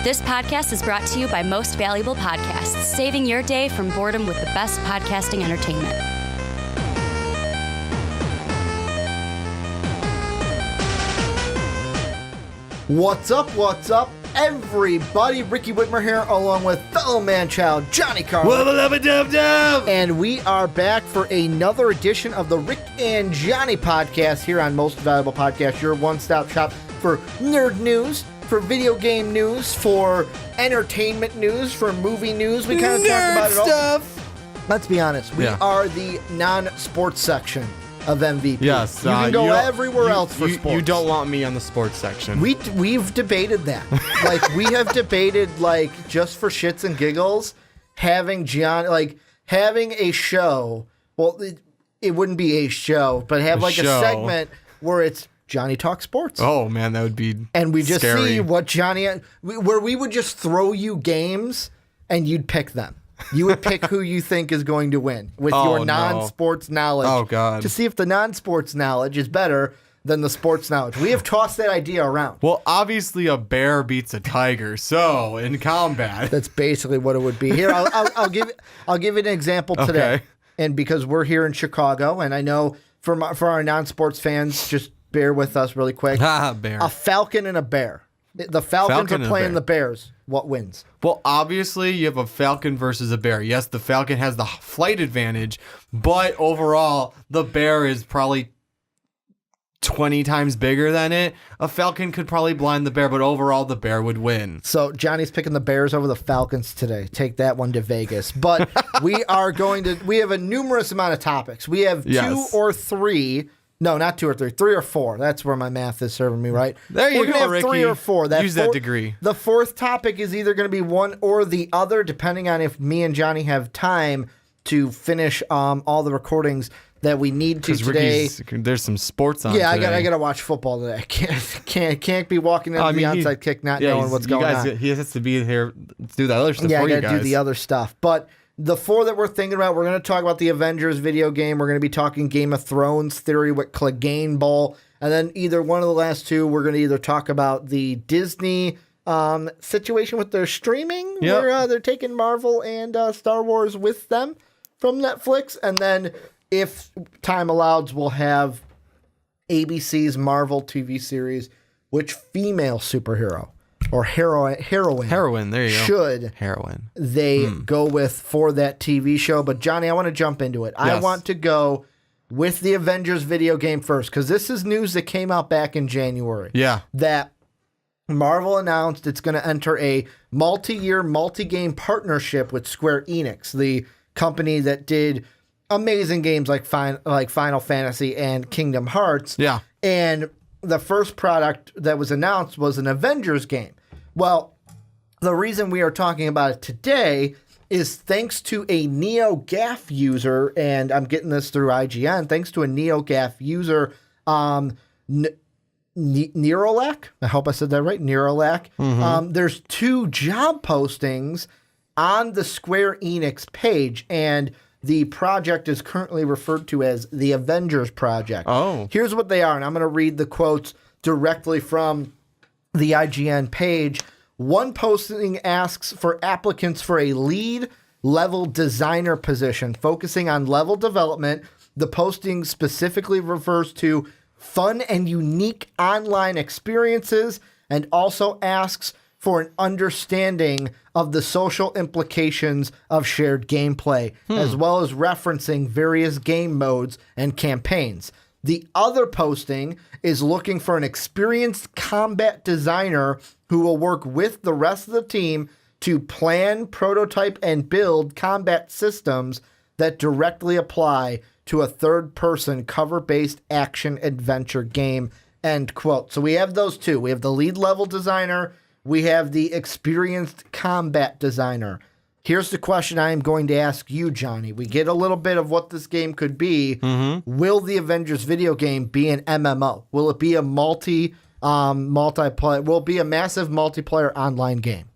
This podcast is brought to you by Most Valuable Podcasts, saving your day from boredom with the best podcasting entertainment. What's up, everybody? Ricky Widmer here, along with fellow man-child Johnny Karlic. And we are back for another edition of the Rick and Johnny podcast here on Most Valuable Podcast, your one-stop shop for nerd news, for video game news, for entertainment news, for movie news. We kind of talk about it all. Let's be honest. We are the non-sports section of MVP. Yes. You can go everywhere else for sports. You don't want me on the sports section. We've debated that. We have debated, just for shits and giggles, having a show. Well, it wouldn't be a show, but have a segment where it's Johnny Talk Sports. Oh, man, that would be And we just scary. see what where we would just throw you games and you'd pick them. You would pick who you think is going to win with your non-sports knowledge. Oh, God. To see if the non-sports knowledge is better than the sports knowledge. We have tossed that idea around. Well, obviously a bear beats a tiger, so in combat. That's basically what it would be. Here, I'll give you an example today. Okay. And because we're here in Chicago, and I know for our non-sports fans, just bear with us really quick. Bear. A falcon and a bear. The Falcons are playing the Bears. What wins? Well, obviously, you have a falcon versus a bear. Yes, the falcon has the flight advantage, but overall, the bear is probably 20 times bigger than it. A falcon could probably blind the bear, but overall, the bear would win. So Johnny's picking the Bears over the Falcons today. Take that one to Vegas. But we have a numerous amount of topics. We have two or three. No, not 2 or 3. 3 or 4. That's where my math is serving me right. There you We're gonna go, have Ricky. 3 or 4. Use that degree. The fourth topic is either going to be one or the other, depending on if me and Johnny have time to finish all the recordings that we need to today. There's some sports on. Yeah, today. I got to watch football today. I can't be walking into the onside kick not knowing what's going on. He has to be here to do the other stuff. Yeah, for I you got to do the other stuff, but. The 4 that we're thinking about, we're going to talk about the Avengers video game. We're going to be talking Game of Thrones theory with Clegane Bowl. And then either one of the last 2, we're going to either talk about the Disney situation with their streaming, where they're taking Marvel and Star Wars with them from Netflix. And then if time allows, we'll have ABC's Marvel TV series, which female superhero or heroine, there you should they go with for that TV show. But Johnny, I want to jump into it. Yes. I want to go with the Avengers video game first, because this is news that came out back in January. Yeah. That Marvel announced it's going to enter a multi-year, multi-game partnership with Square Enix, the company that did amazing games like Final Fantasy and Kingdom Hearts. Yeah. And the first product that was announced was an Avengers game. Well, the reason we are talking about it today is thanks to a NeoGAF user, and I'm getting this through IGN, thanks to a NeoGAF user, Neuralak. I hope I said that right, Neuralak. Mm-hmm. There's 2 job postings on the Square Enix page, and the project is currently referred to as the Avengers Project. Oh. Here's what they are, and I'm going to read the quotes directly from the IGN page. One posting asks for applicants for a lead level designer position, focusing on level development. The posting specifically refers to fun and unique online experiences, and also asks for an understanding of the social implications of shared gameplay, as well as referencing various game modes and campaigns. The other posting is looking for an experienced combat designer who will work with the rest of the team to plan, prototype, and build combat systems that directly apply to a third-person cover-based action-adventure game, end quote. So we have those 2. We have the lead-level designer. We have the experienced combat designer. Here's the question I am going to ask you, Johnny. We get a little bit of what this game could be. Mm-hmm. Will the Avengers video game be an MMO? Will it be a multiplayer? Will it be a massive multiplayer online game?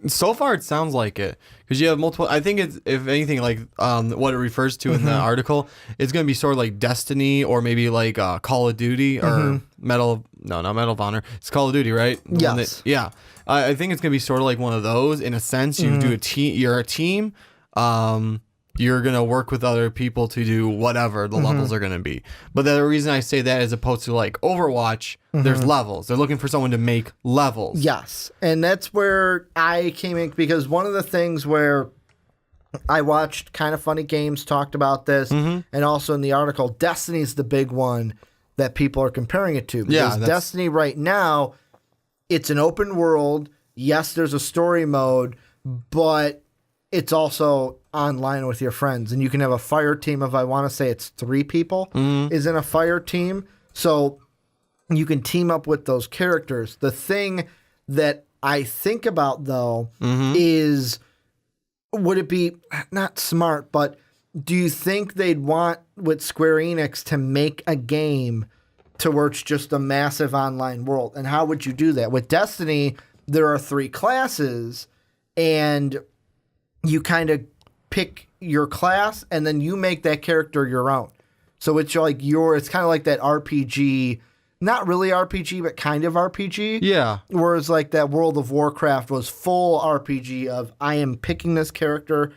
So far, it sounds like it, because you have multiple. I think it's, if anything, like what it refers to in the article, it's going to be sort of like Destiny or maybe like Call of Duty or Medal No, not Medal of Honor. It's Call of Duty, right? Yes. Yeah. I think it's gonna be sort of like one of those in a sense. You do a team. You're a team. You're gonna work with other people to do whatever the levels are gonna be. But the reason I say that, as opposed to like Overwatch, there's levels. They're looking for someone to make levels. Yes, and that's where I came in, because one of the things where I watched Kind of Funny Games talked about this, and also in the article, Destiny's the big one that people are comparing it to. Because Destiny right now, it's an open world. Yes, there's a story mode, but it's also online with your friends. And you can have a fire team of, I want to say it's 3 people is in a fire team. So you can team up with those characters. The thing that I think about, though, is, would it be not smart, but do you think they'd want, with Square Enix, to make a game to where it's just a massive online world? And how would you do that? With Destiny, there are 3 classes, and you kind of pick your class, and then you make that character your own. So it's like it's kind of like that RPG, not really RPG, but kind of RPG. Yeah. Whereas like that World of Warcraft was full RPG of, I am picking this character,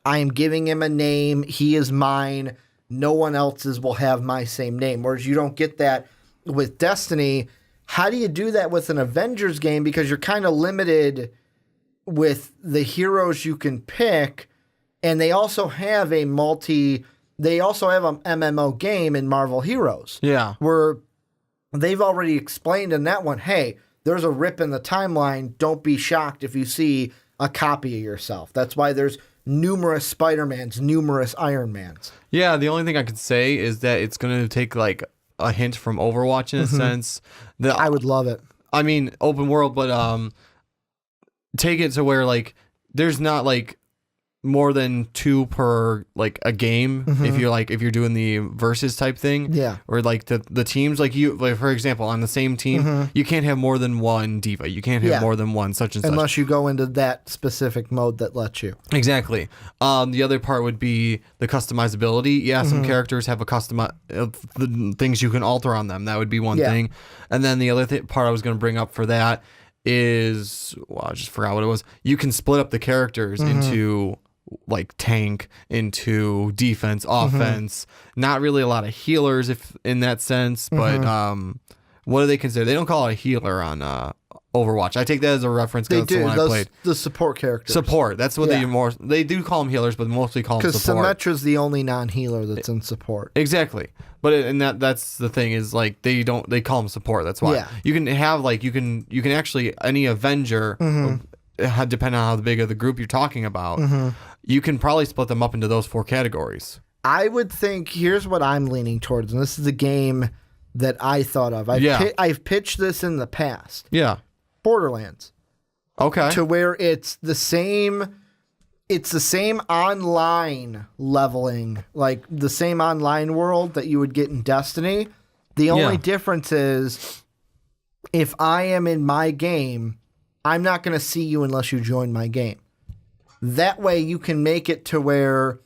I am giving him a name, he is mine, no one else's will have my same name. Whereas you don't get that with Destiny. How do you do that with an Avengers game? Because you're kind of limited with the heroes you can pick, and they also have a MMO game in Marvel Heroes. Yeah. Where they've already explained in that one, hey, there's a rip in the timeline. Don't be shocked if you see a copy of yourself. That's why there's numerous Spider-Mans, numerous Iron Mans. Yeah, the only thing I could say is that it's going to take like a hint from Overwatch in a sense. I would love it. I mean, open world, but take it to where like there's not like more than 2 per like a game if you're doing the versus type thing. Yeah. Or like the teams, like for example, on the same team, you can't have more than one diva. You can't have more than one such and such. Unless you go into that specific mode that lets you. Exactly. The other part would be the customizability. Yeah, some characters have the things you can alter on them. That would be one thing. And then the other part I was going to bring up for that is, well, I just forgot what it was. You can split up the characters into like tank, into defense, offense. Not really a lot of healers if in that sense, but what do they consider? They don't call it a healer on Overwatch. I take that as a reference because that's the one I played. The support characters. Support. That's what they do call them healers, but mostly call them support. Because Symmetra's the only non-healer that's in support. Exactly. But that's the thing is like they call them support. That's why you can have like you can actually any Avenger, depending on how big of the group you're talking about, you can probably split them up into those 4 categories. I would think, here's what I'm leaning towards, and this is a game that I thought of. I've pitched this in the past. Yeah. Borderlands. Okay. To where it's the same online leveling, like the same online world that you would get in Destiny. The only difference is, if I am in my game, I'm not going to see you unless you join my game. That way you can make it to where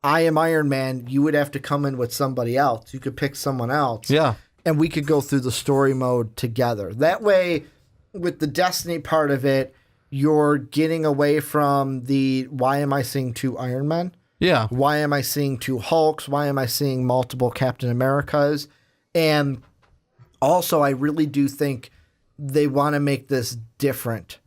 I am Iron Man, you would have to come in with somebody else. You could pick someone else. Yeah. And we could go through the story mode together. That way, with the Destiny part of it, you're getting away from the, why am I seeing 2 Iron Men? Yeah. Why am I seeing 2 Hulks? Why am I seeing multiple Captain Americas? And also, I really do think they want to make this different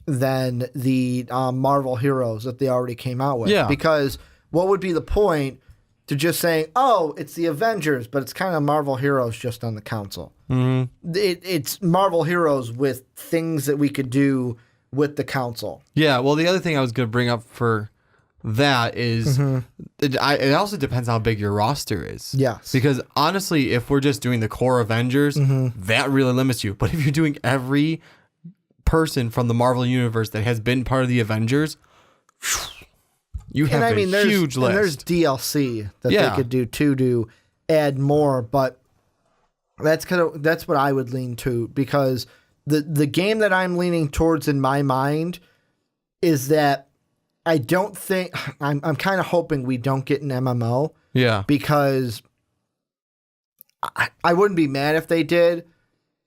than the Marvel heroes that they already came out with. Yeah. Because what would be the point to just saying, oh, it's the Avengers, but it's kind of Marvel heroes just on the council? It's Marvel heroes with things that we could do with the council. Yeah, well, the other thing I was going to bring up for that is it also depends how big your roster is. Yes. Because honestly, if we're just doing the core Avengers, that really limits you. But if you're doing every person from the Marvel universe that has been part of the Avengers, you have a huge list. And there's DLC that they could do too to add more, but that's what I would lean to, because the game that I'm leaning towards in my mind is that I don't think I'm kind of hoping we don't get an MMO. Yeah. Because I wouldn't be mad if they did.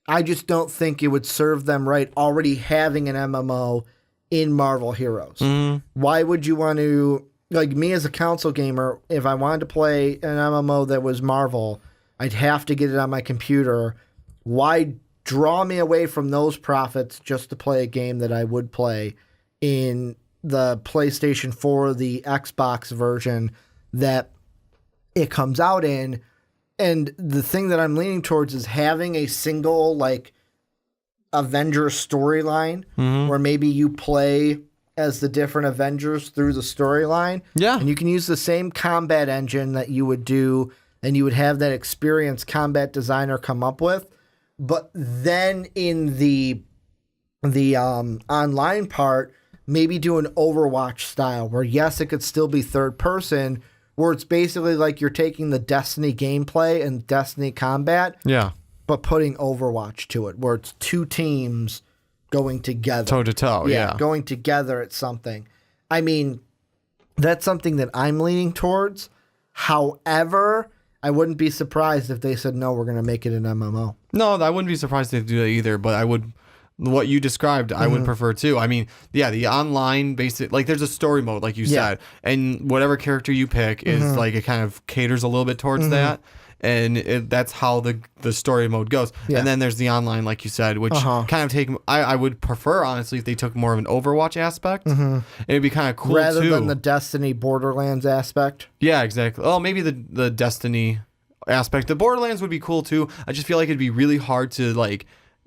I just don't think it would serve them right already having an MMO in Marvel Heroes. Why would you want to, like me as a console gamer, if I wanted to play an MMO that was Marvel, I'd have to get it on my computer. Why draw me away from those profits just to play a game that I would play in the PlayStation 4, the Xbox version that it comes out in? And the thing that I'm leaning towards is having a single, like, Avengers storyline where maybe you play as the different Avengers through the storyline. Yeah. And you can use the same combat engine that you would do, and you would have that experienced combat designer come up with. But then in the online part, maybe do an Overwatch style where, yes, it could still be third person, where it's basically like you're taking the Destiny gameplay and Destiny combat, but putting Overwatch to it, where it's two teams going together. Toe to toe, yeah. Going together at something. I mean, that's something that I'm leaning towards. However, I wouldn't be surprised if they said, no, we're going to make it an MMO. No, I wouldn't be surprised if they do that either, but I would... What you described, I would prefer too. I mean, yeah, the online basic, like there's a story mode, like you said, and whatever character you pick is like, it kind of caters a little bit towards that. And that's how the story mode goes. Yeah. And then there's the online, like you said, which kind of I would prefer, honestly, if they took more of an Overwatch aspect. It'd be kind of cool rather too. than the Destiny Borderlands aspect. Yeah, exactly. Oh, maybe the Destiny aspect. The Borderlands would be cool too. I just feel like it'd be really hard to, like,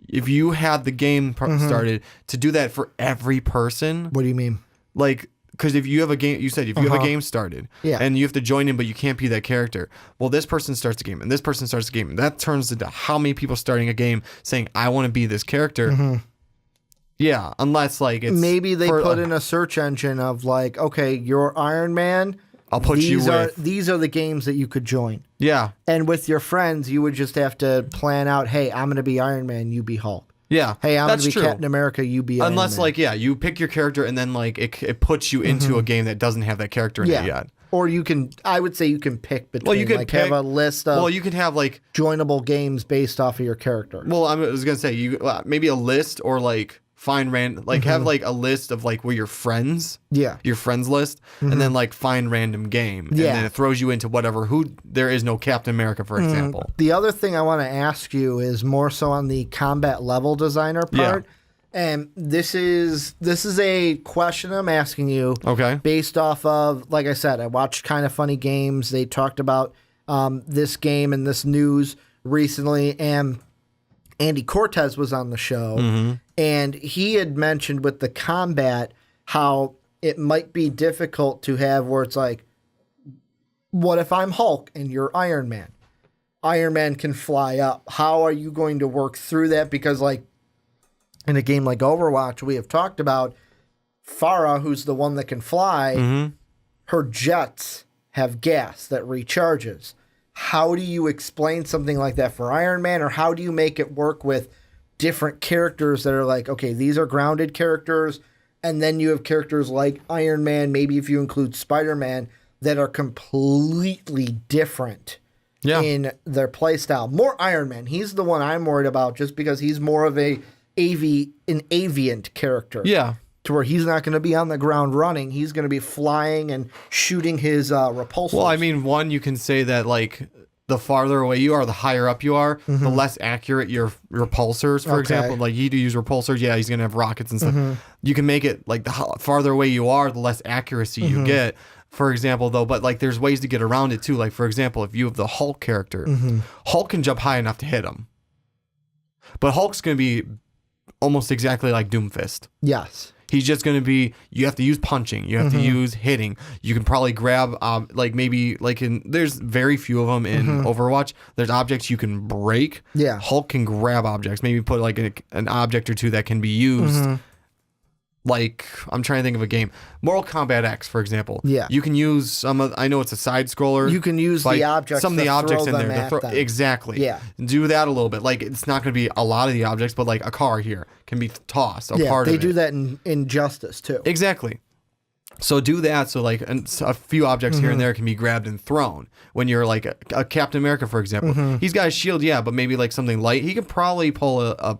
if you had the game started, to do that for every person. What do you mean? Like, because if you have a game, you said if you have a game started, and you have to join in, but you can't be that character. Well, this person starts the game, and this person starts the game, and that turns into how many people starting a game saying, "I want to be this character." Yeah, unless like it's maybe they put in a search engine of like, okay, you're Iron Man. I'll put These are the games that you could join. Yeah. And with your friends, you would just have to plan out, hey, I'm going to be Iron Man, you be Hulk. Yeah. Hey, I'm going to be Captain America, you be Iron Man. Unless, like, you pick your character and then, like, it puts you into a game that doesn't have that character in it yet. Or you can, I would say you can pick between, well, you could have a list of you can have, like, joinable games based off of your character. Well, I was going to say, maybe a list or, like, find random, like have like a list of like where your friends, your friends list, and then like find random game, and then it throws you into whatever. There is no Captain America, for example. The other thing I want to ask you is more so on the combat level designer part, and this is a question I'm asking you. Okay. Based off of, like I said, I watched Kind of Funny Games. They talked about this game and this news recently, and Andy Cortez was on the show, and he had mentioned with the combat how it might be difficult to have where it's like, what if I'm Hulk and you're Iron Man? Iron Man can fly up. How are you going to work through that? Because like in a game like Overwatch, we have talked about Farah, who's the one that can fly, her jets have gas that recharges. How do you explain something like that for Iron Man, or how do you make it work with different characters that are like, okay, these are grounded characters, and then you have characters like Iron Man, maybe if you include Spider-Man, that are completely different in their playstyle. More Iron Man. He's the one I'm worried about just because he's more of an aviant character. Yeah. To where he's not going to be on the ground running. He's going to be flying and shooting his repulsors. Well, I mean, one, you can say that, like, the farther away you are, the higher up you are, the less accurate your repulsors, for example. Like, you do use repulsors, he's going to have rockets and stuff. You can make it, like, the farther away you are, the less accuracy you get, for example, though. But, like, there's ways to get around it, too. Like, for example, if you have the Hulk character, Hulk can jump high enough to hit him. But Hulk's going to be almost exactly like Doomfist. Yes. He's just going to be, you have to use punching. You have to use hitting. You can probably grab, like maybe, like there's very few of them in Overwatch. There's objects you can break. Yeah. Hulk can grab objects. Maybe put like an object or two that can be used. Like, I'm trying to think of a game. Mortal Kombat X, for example. Yeah. You can use some of, I know it's a side scroller. You can use the objects. Some of the objects in there. Them. Exactly. Yeah. Do that a little bit. Like, it's not going to be a lot of the objects, but like a car here can be tossed. Part of it. They do that in Injustice too. Exactly. So do that. So like a few objects here and there can be grabbed and thrown. When you're like a Captain America, for example, he's got a shield, yeah, but maybe like something light. He could probably pull a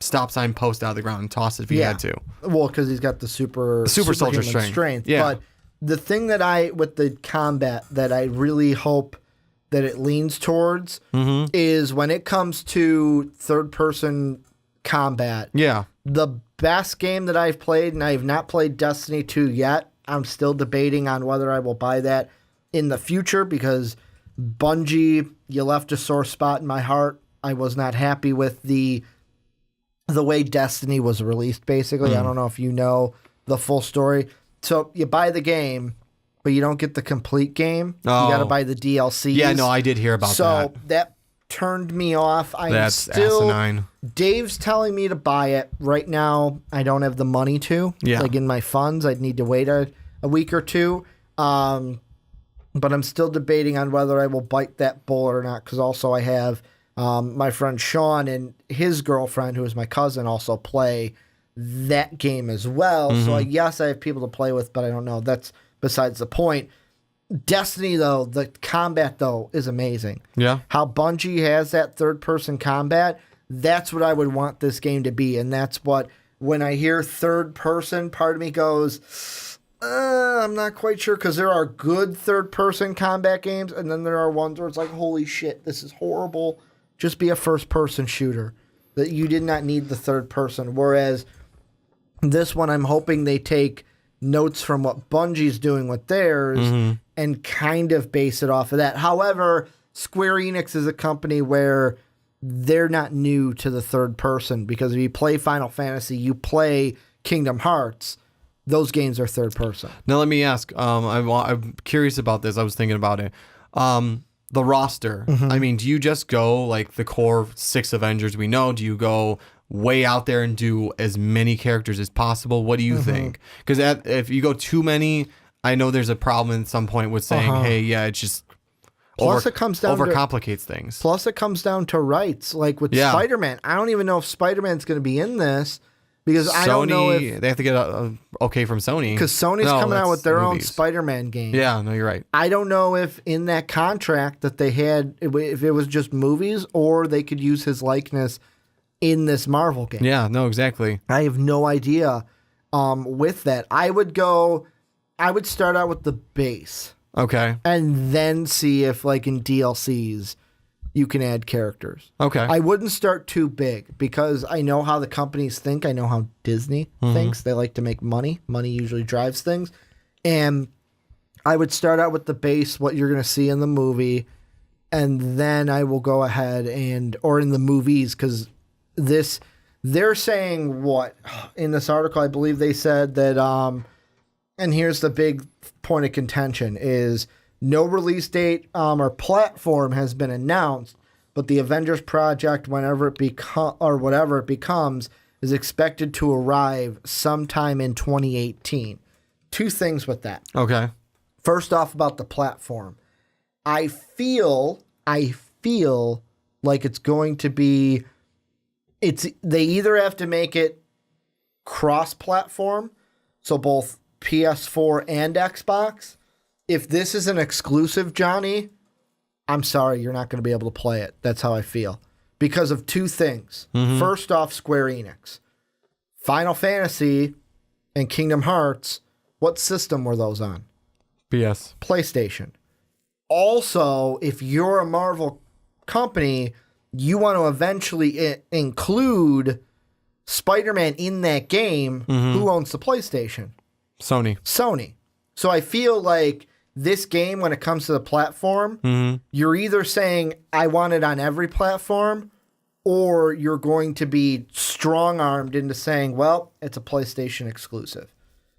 stop sign post out of the ground and toss it if he had to. Well, because he's got the super soldier strength. Yeah. But the thing that with the combat that I really hope that it leans towards is when it comes to third person combat. Yeah. The best game that I've played, and I have not played Destiny 2 yet. I'm still debating on whether I will buy that in the future because Bungie, you left a sore spot in my heart. I was not happy with the way Destiny was released, basically. I don't know if you know the full story. So you buy the game, but you don't get the complete game. Oh. You got to buy the DLCs. Yeah, no, I did hear about that. So that turned me off. That's still asinine. Dave's telling me to buy it. Right now, I don't have the money to. Yeah. Like in my funds, I'd need to wait a week or two. But I'm still debating on whether I will bite that bullet or not because also I have my friend Sean and his girlfriend, who is my cousin, also play that game as well. So yes, I have people to play with, but I don't know. That's besides the point. Destiny, though, the combat, though, is amazing. Yeah. How Bungie has that third-person combat, that's what I would want this game to be. And that's what, when I hear third-person, part of me goes, I'm not quite sure, because there are good third-person combat games, and then there are ones where it's like, holy shit, this is horrible. Just be a first-person shooter. That you did not need the third person. Whereas this one, I'm hoping they take notes from what Bungie's doing with theirs and kind of base it off of that. However, Square Enix is a company where they're not new to the third person because if you play Final Fantasy, you play Kingdom Hearts, those games are third person. Now let me ask, I'm curious about this. I was thinking about it. The roster, I mean, do you just go like the core 6 Avengers we know? Do you go way out there and do as many characters as possible? What do you think? Because if you go too many, I know there's a problem at some point with saying, hey, yeah, it's just It comes down overcomplicates things. Plus, it comes down to rights. Like with Spider-Man, I don't even know if Spider-Man's going to be in this because I don't know if they have to get a okay from Sony because Sony's coming out with their own Spider-Man game. Yeah, no, you're right. I don't know if in that contract that they had, if it was just movies or they could use his likeness in this Marvel game. Yeah, no, exactly. I have no idea with that. I would start out with the base. Okay. And then see if, like, in DLCs, you can add characters. Okay. I wouldn't start too big because I know how the companies think. I know how Disney thinks. They like to make money. Money usually drives things. And I would start out with the base, what you're going to see in the movie, and then I will go ahead or in the movies, because they're saying what? In this article, I believe they said that, and here's the big point of contention, is no release date or platform has been announced, but the Avengers project, whatever it becomes, is expected to arrive sometime in 2018. Two things with that. Okay. First off, about the platform. I feel like it's going to be, they either have to make it cross-platform, so both PS4 and Xbox. If this is an exclusive, Johnny, I'm sorry, you're not going to be able to play it. That's how I feel. Because of two things. First off, Square Enix. Final Fantasy and Kingdom Hearts, what system were those on? PS. PlayStation. Also, if you're a Marvel company, you want to eventually include Spider-Man in that game. Who owns the PlayStation? Sony. So I feel like this game, when it comes to the platform, you're either saying, I want it on every platform, or you're going to be strong-armed into saying, well, it's a PlayStation exclusive.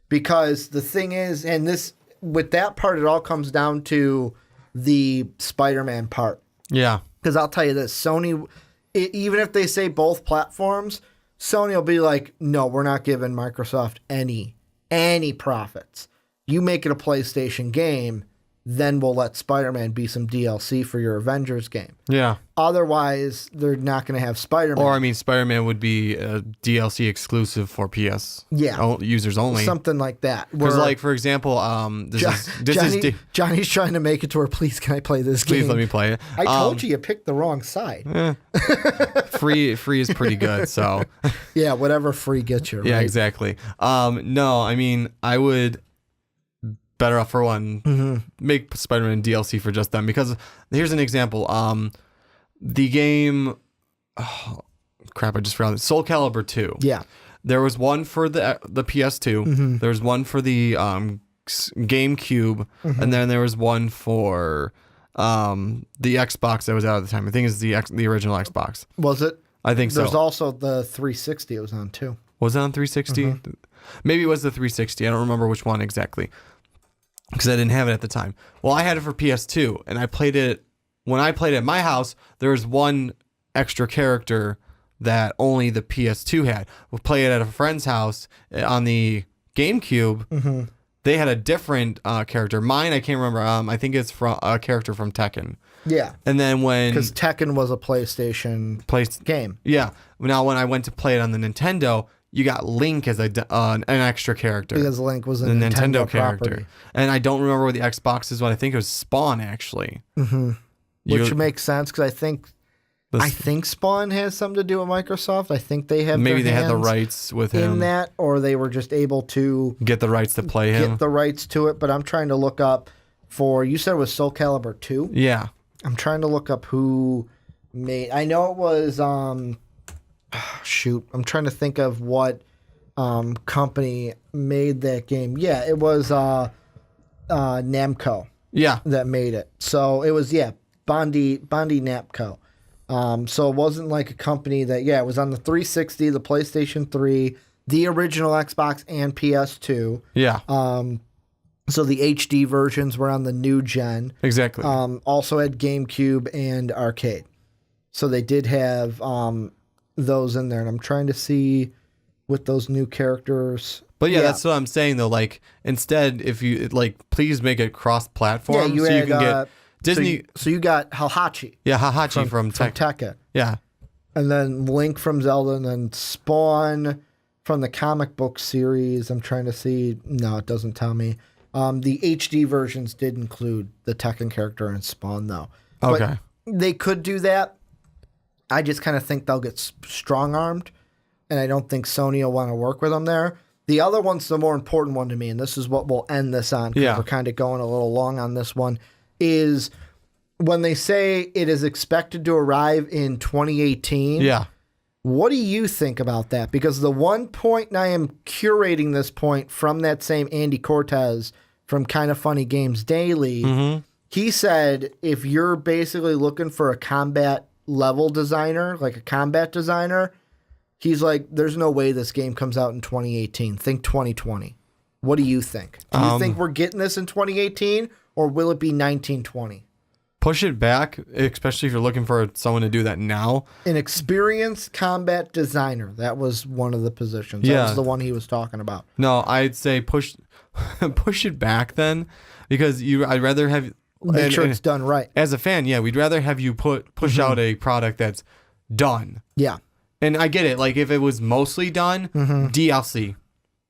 Because the thing is, and this, with that part, it all comes down to the Spider-Man part. Yeah. Because I'll tell you this, Sony, even if they say both platforms, Sony will be like, no, we're not giving Microsoft any profits. You make it a PlayStation game, then we'll let Spider-Man be some DLC for your Avengers game. Yeah. Otherwise, they're not going to have Spider-Man. Or, I mean, Spider-Man would be a DLC exclusive for PS users only. Something like that. Because, like, for example, Johnny's trying to make it to where, please, can I play this game? Please let me play it. I told you picked the wrong side. Free is pretty good, so. Yeah, whatever free gets you, right? Yeah, exactly. No, I mean, I would better off for one, make Spider-Man DLC for just them. Because here's an example. The game, I just forgot it. Soul Calibur 2. Yeah. There was one for the PS2. There was one for the GameCube, and then there was one for the Xbox that was out at the time. I think it's the original Xbox. Was it? I think so. There's also the 360 it was on too. Was it on 360? Maybe it was the 360. I don't remember which one exactly, because I didn't have it at the time. Well, I had it for PS2, and I played it. When I played it at my house, there was one extra character that only the PS2 had. We'll play it at a friend's house on the GameCube. They had a different character. Mine, I can't remember. I think it's from a character from Tekken. Yeah. And then because Tekken was a PlayStation game. Yeah. Now, when I went to play it on the Nintendo, you got Link as an extra character. Because Link was a Nintendo character. Property. And I don't remember what the Xbox is. What I think it was Spawn, actually. Which makes sense, because I think Spawn has something to do with Microsoft. I think they have maybe their they had the hands rights with him in that, or they were just able to get the rights to play him. Get the rights to it. But I'm trying to look up for, you said it was Soul Calibur 2? Yeah. I'm trying to look up who made. I know it was shoot. I'm trying to think of what company made that game. Yeah, it was Namco. Yeah. That made it. So it was Bondi Namco. So it wasn't like a company that, it was on the 360, the PlayStation 3, the original Xbox, and PS2. Yeah. So the HD versions were on the new gen. Exactly. Also had GameCube and arcade. So they did have those in there. And I'm trying to see with those new characters. But that's what I'm saying, though. Like, instead, if you, please make it cross-platform you can get Disney. So you got Hahachi. Yeah, Hahachi from Tekken. Yeah. And then Link from Zelda, and then Spawn from the comic book series. I'm trying to see. No, it doesn't tell me. The HD versions did include the Tekken character and Spawn, though. Okay. But they could do that. I just kind of think they'll get strong-armed, and I don't think Sony will want to work with them there. The other one's the more important one to me, and this is what we'll end this on, because we're kind of going a little long on this one, is when they say it is expected to arrive in 2018. Yeah. What do you think about that? Because the one point, and I am curating this point from that same Andy Cortez from Kind of Funny Games Daily, he said if you're basically looking for a combat level designer, like a combat designer, he's like, there's no way this game comes out in 2018. Think 2020. What do you think? Do you think we're getting this in 2018, or will it be 1920? Push it back, especially if you're looking for someone to do that now. An experienced combat designer. That was one of the positions. That was the one he was talking about. No, I'd say push it back then, because I'd rather have make sure it's done right. As a fan, we'd rather have you push out a product that's done. Yeah. And I get it. Like, if it was mostly done, DLC.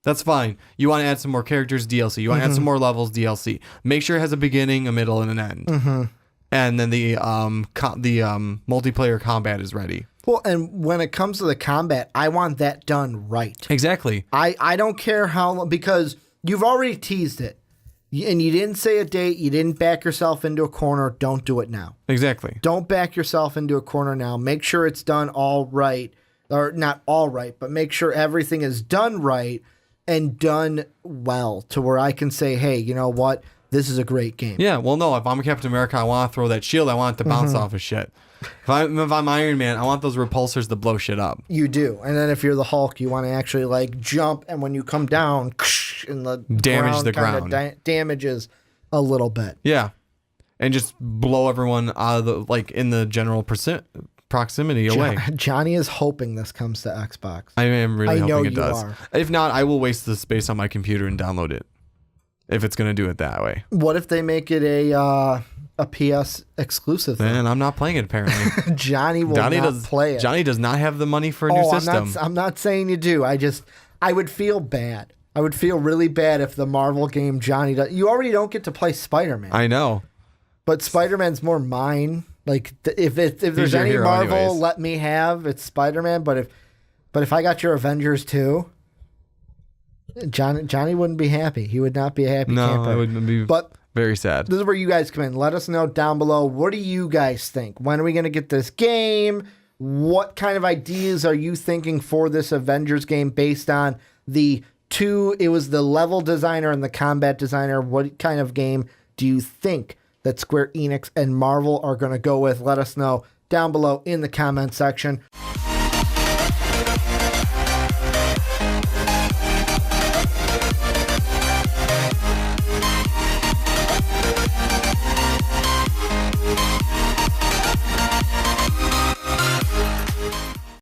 That's fine. You want to add some more characters, DLC. You want to add some more levels, DLC. Make sure it has a beginning, a middle, and an end. And then the multiplayer combat is ready. Well, and when it comes to the combat, I want that done right. Exactly. I don't care how long, because you've already teased it. And you didn't say a date. You didn't back yourself into a corner. Don't do it now. Exactly. Don't back yourself into a corner now. Make sure it's done all right. Or not all right, but make sure everything is done right and done well, to where I can say, hey, you know what? This is a great game. Yeah, well, no, if I'm Captain America, I want to throw that shield. I want it to bounce off of shit. If I'm Iron Man, I want those repulsors to blow shit up. You do. And then if you're the Hulk, you want to actually jump, and when you come down, and the ground damages a little bit. Yeah. And just blow everyone out of the, in the general proximity away. Johnny is hoping this comes to Xbox. I am really hoping it does. Are. If not, I will waste the space on my computer and download it. if it's going to do it that way. What if they make it a PS exclusive thing? And I'm not playing it, apparently. Johnny will not play it. Johnny does not have the money for a new system. I'm not saying you do. I would feel bad. I would feel really bad if the Marvel game Johnny does. You already don't get to play Spider-Man. I know. But Spider-Man's more mine. Like if there's any Marvel, anyways. let me have, it's Spider-Man. But if I got your Avengers too, Johnny wouldn't be happy. He would not be a happy camper. No, I would be very sad. This is where you guys come in. Let us know down below. What do you guys think? When are we going to get this game? What kind of ideas are you thinking for this Avengers game based on it was the level designer and the combat designer. What kind of game do you think that Square Enix and Marvel are going to go with? Let us know down below in the comment section.